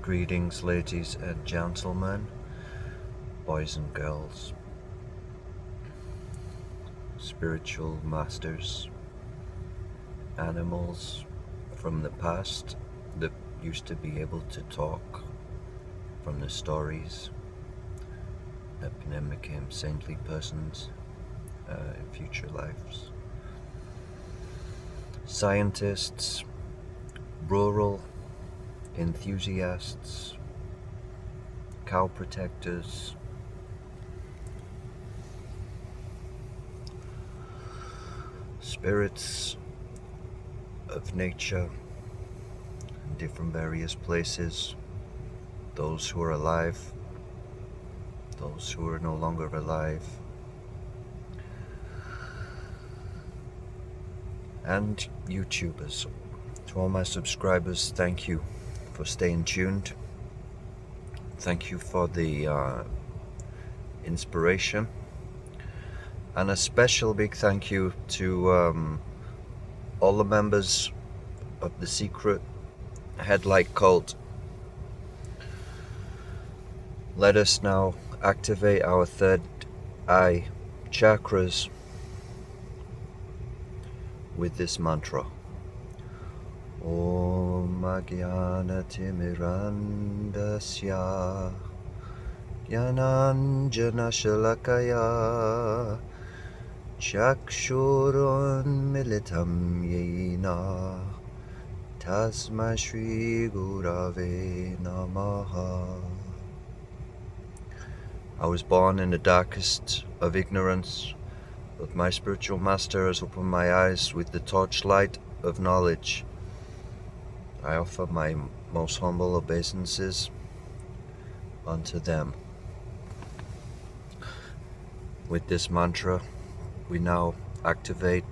Greetings, ladies and gentlemen, boys and girls, spiritual masters, animals from the past that used to be able to talk from the stories that then became saintly persons in future lives. Scientists, rural enthusiasts, cow protectors, spirits of nature in different various places, those who are alive, those who are no longer alive, and YouTubers. To all my subscribers, thank you for staying tuned. Thank you for the inspiration, and a special big thank you to all the members of the secret headlight cult. Let us now activate our third eye chakras with this mantra. Om Jnana Timirandasya Jnananjana Shalakaya Chakshurun Militam Yena Tasma Shri Gurave Namaha. I was born in the darkest of ignorance, but my spiritual master has opened my eyes with the torchlight of knowledge. I offer my most humble obeisances unto them. With this mantra, we now activate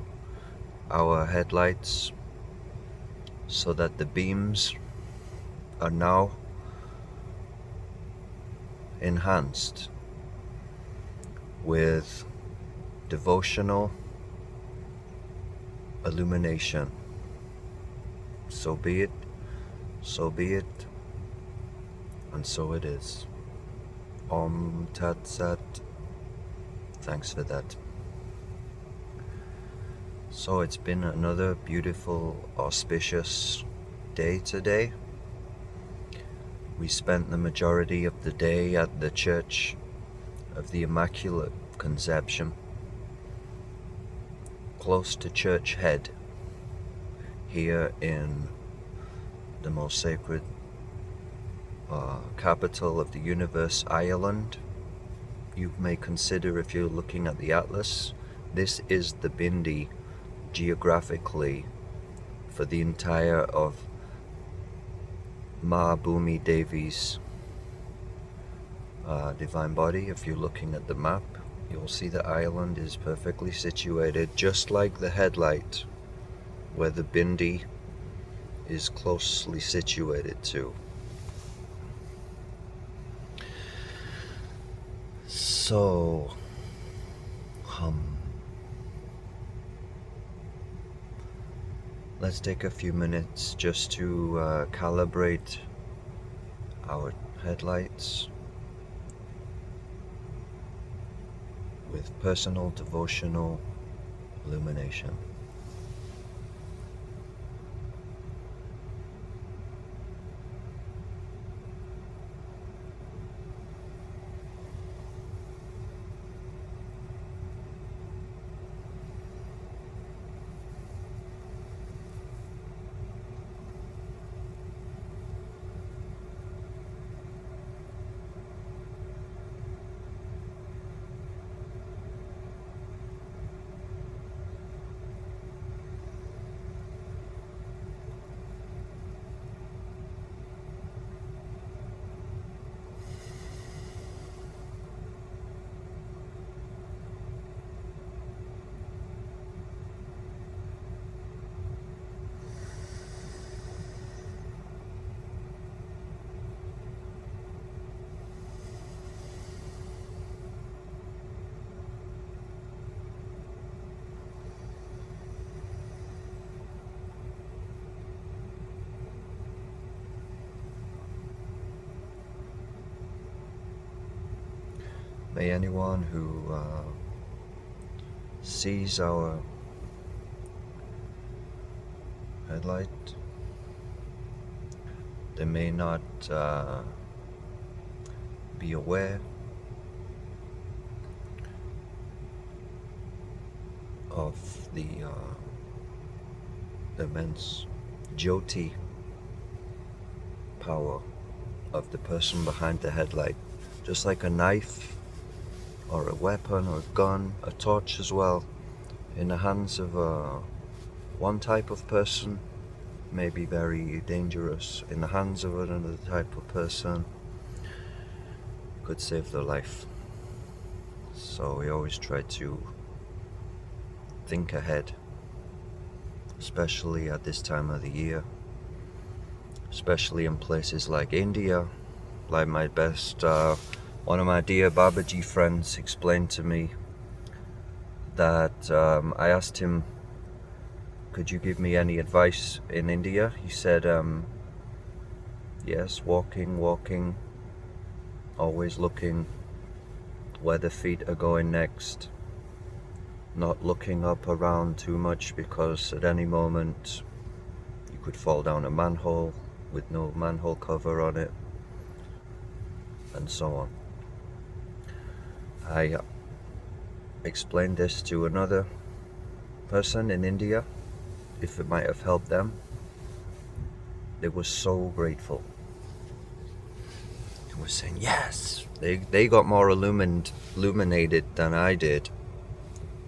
our headlights so that the beams are now enhanced with devotional illumination. So be it, so be it, and so it is. Om Tat Sat. Thanks for that. So it's been another beautiful, auspicious day today. We spent the majority of the day at the Church of the Immaculate Conception, close to Church Head, here in the most sacred capital of the universe, Ireland. You may consider, if you're looking at the atlas, this is the Bindi geographically for the entire of Ma Bhumi Devi's divine body. If you're looking at the map, you'll see that Ireland is perfectly situated, just like the headlight where the Bindi is closely situated to. So, let's take a few minutes just to calibrate our headlights with personal devotional illumination. May anyone who sees our headlight, they may not be aware of the immense Jyoti power of the person behind the headlight. Just like a knife or a weapon or a gun, a torch as well, in the hands of one type of person may be very dangerous. In the hands of another type of person, could save their life. So we always try to think ahead, especially at this time of the year, especially in places like India. Like my best, one of my dear Babaji friends explained to me that I asked him, could you give me any advice in India? He said, yes, walking, always looking where the feet are going next, not looking up around too much, because at any moment you could fall down a manhole with no manhole cover on it, and so on. I explained this to another person in India, if it might have helped them. They were so grateful. They were saying, yes, they got more illuminated than I did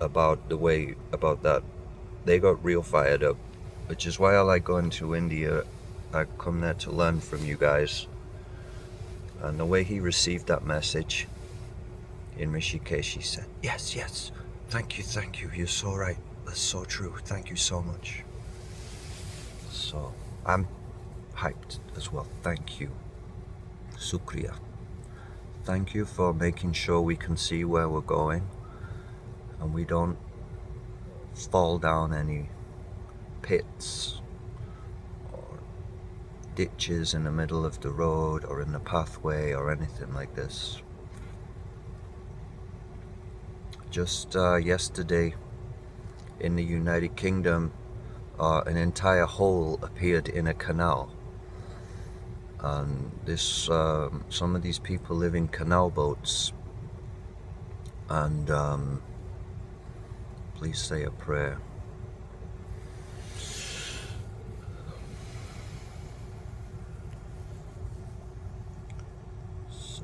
about that. They got real fired up, which is why I like going to India. I come there to learn from you guys. And the way he received that message in Rishikesh, he said, yes, thank you, you're so right, that's so true, thank you so much. So I'm hyped as well. Thank you, Sukriya. Thank you for making sure we can see where we're going and we don't fall down any pits or ditches in the middle of the road or in the pathway or anything like this. Just yesterday in the United Kingdom, an entire hole appeared in a canal, and some of these people live in canal boats, and please say a prayer. So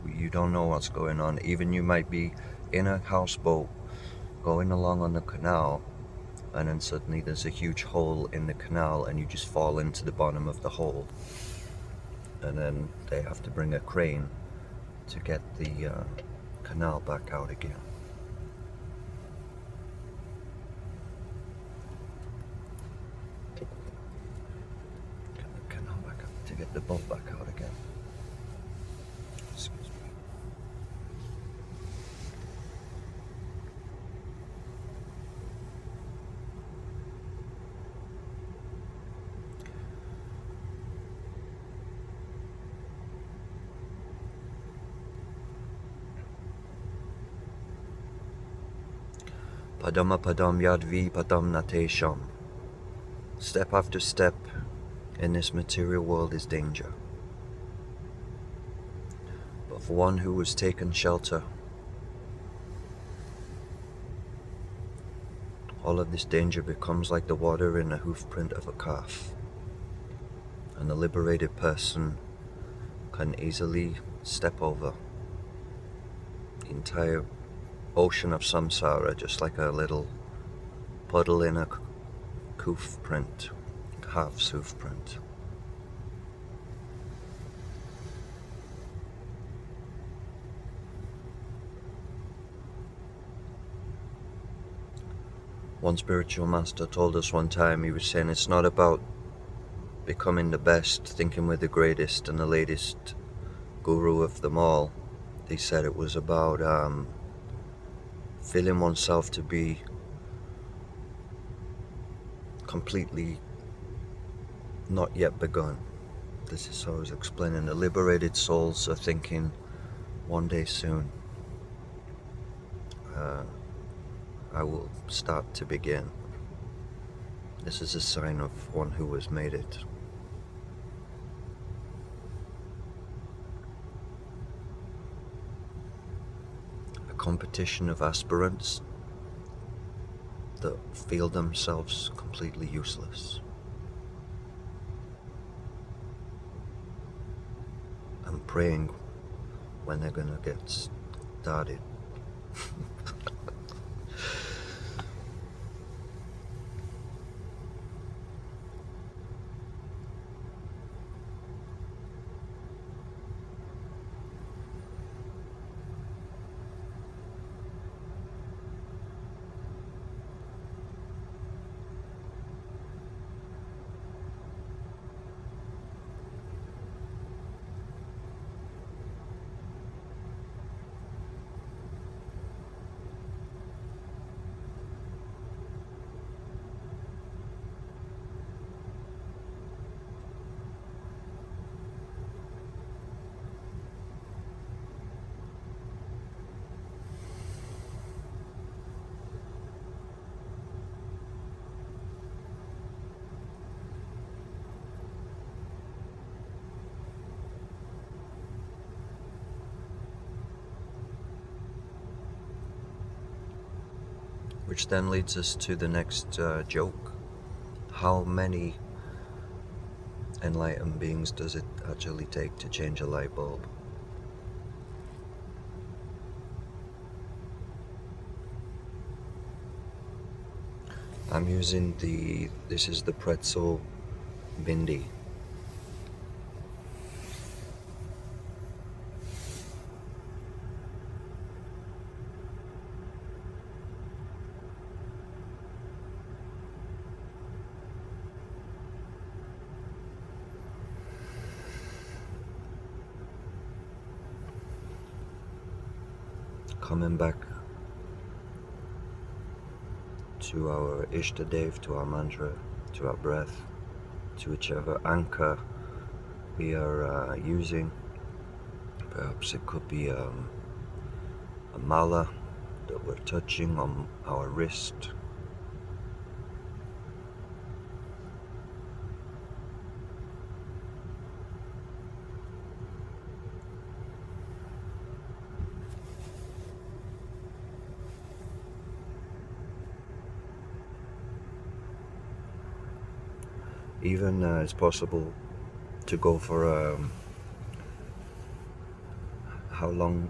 you don't know what's going on. Even you might be in a houseboat going along on the canal, and then suddenly there's a huge hole in the canal and you just fall into the bottom of the hole, and then they have to bring a crane to get the canal back out again. Get the canal back out, to get the boat back out again. Excuse me. Padama padam yadvi padam natesham. Step after step in this material world is danger. But for one who has taken shelter, all of this danger becomes like the water in a hoof print of a calf. And the liberated person can easily step over the entire ocean of samsara, just like a little puddle in a hoof print, calf's hoof print. One spiritual master told us one time, he was saying it's not about becoming the best, thinking we're the greatest and the latest guru of them all. They said it was about feeling oneself to be completely not yet begun. this is how I was explaining, the liberated souls are thinking one day soon I will start to begin. This is a sign of one who has made it. A competition of aspirants that feel themselves completely useless. And praying when they're gonna get started. Which then leads us to the next joke. How many enlightened beings does it actually take to change a light bulb? I'm using this is the pretzel bindi. Coming back to our Ishtadev, to our mantra, to our breath, to whichever anchor we are using. Perhaps it could be a mala that we're touching on our wrist. Even it's possible to go for how long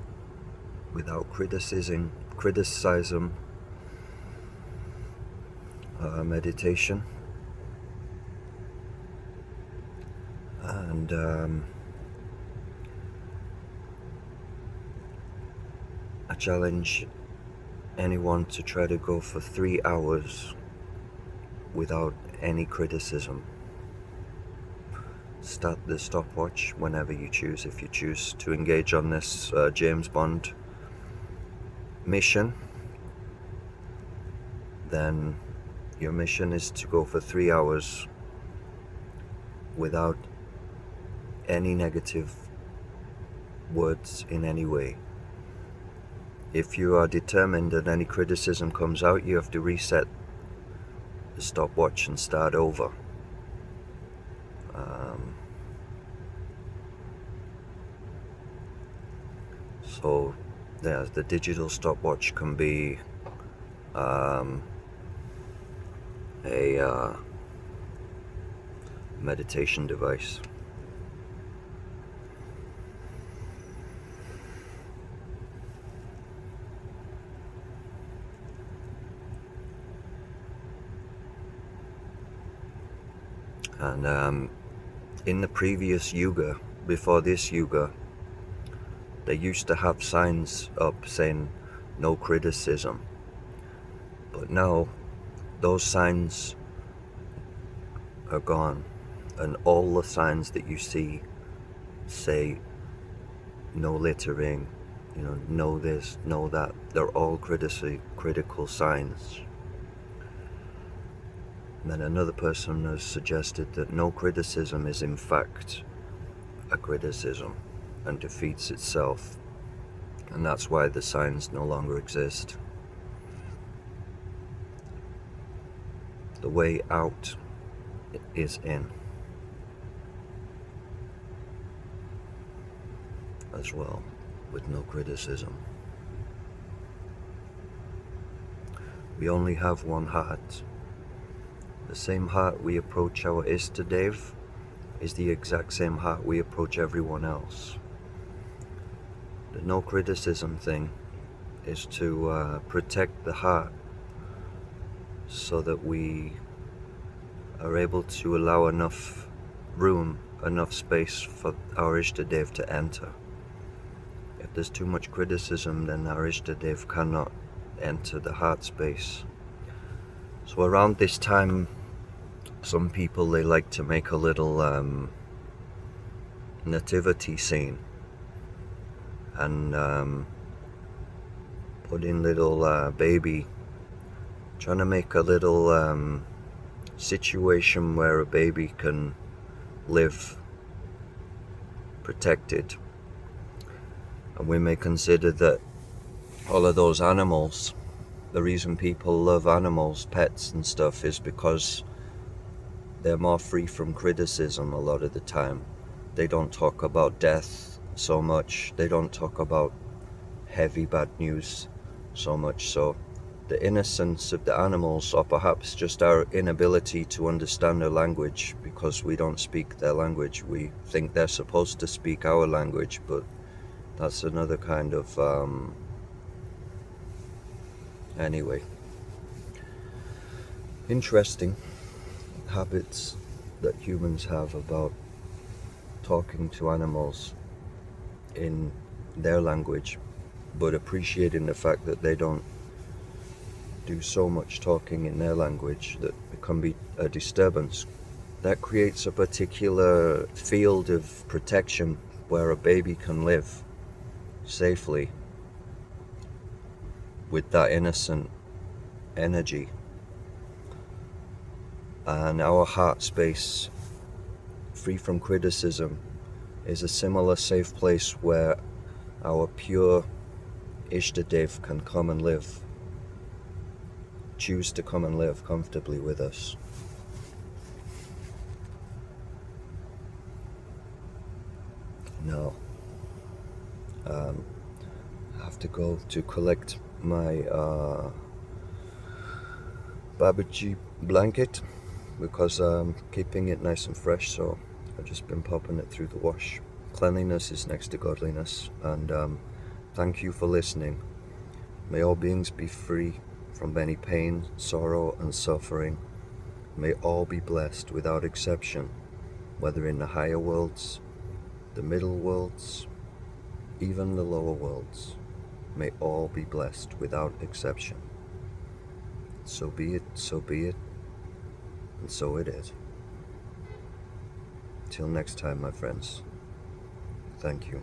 without criticizing meditation, and I challenge anyone to try to go for 3 hours without any criticism. Start the stopwatch whenever you choose. If you choose to engage on this James Bond mission, then your mission is to go for 3 hours without any negative words in any way. If you are determined that any criticism comes out, you have to reset the stopwatch and start over. So yeah, the digital stopwatch can be a meditation device. And in the previous yuga, before this yuga, they used to have signs up saying no criticism. But now those signs are gone, and all the signs that you see say no littering, no this, no that. They're all critical signs. And then another person has suggested that no criticism is in fact a criticism and defeats itself, and that's why the signs no longer exist. The way out is in as well, with no criticism. We only have one heart. The same heart we approach our Istadev is the exact same heart we approach everyone else. The no criticism thing is to protect the heart so that we are able to allow enough room, enough space for our Ishtadev to enter. If there's too much criticism, then our Ishtadev cannot enter the heart space. So around this time, some people, they like to make a little nativity scene and put in little baby, trying to make a little situation where a baby can live protected. And we may consider that all of those animals, the reason people love animals, pets and stuff, is because they're more free from criticism a lot of the time. They don't talk about death so much. They don't talk about heavy bad news so much. So the innocence of the animals, or perhaps just our inability to understand their language because we don't speak their language. We think they're supposed to speak our language, but that's another kind of anyway, interesting habits that humans have about talking to animals in their language, but appreciating the fact that they don't do so much talking in their language that it can be a disturbance. That creates a particular field of protection where a baby can live safely with that innocent energy. And our heart space, free from criticism, is a similar safe place where our pure Ishtadev can come and live, choose to come and live comfortably with us. Now, I have to go to collect my Babaji blanket because I'm keeping it nice and fresh, so I've just been popping it through the wash. Cleanliness is next to godliness, and thank you for listening. May all beings be free from any pain, sorrow and suffering. May all be blessed without exception, whether in the higher worlds, the middle worlds, even the lower worlds. May all be blessed without exception. So be it, and so it is. Till next time, my friends. Thank you.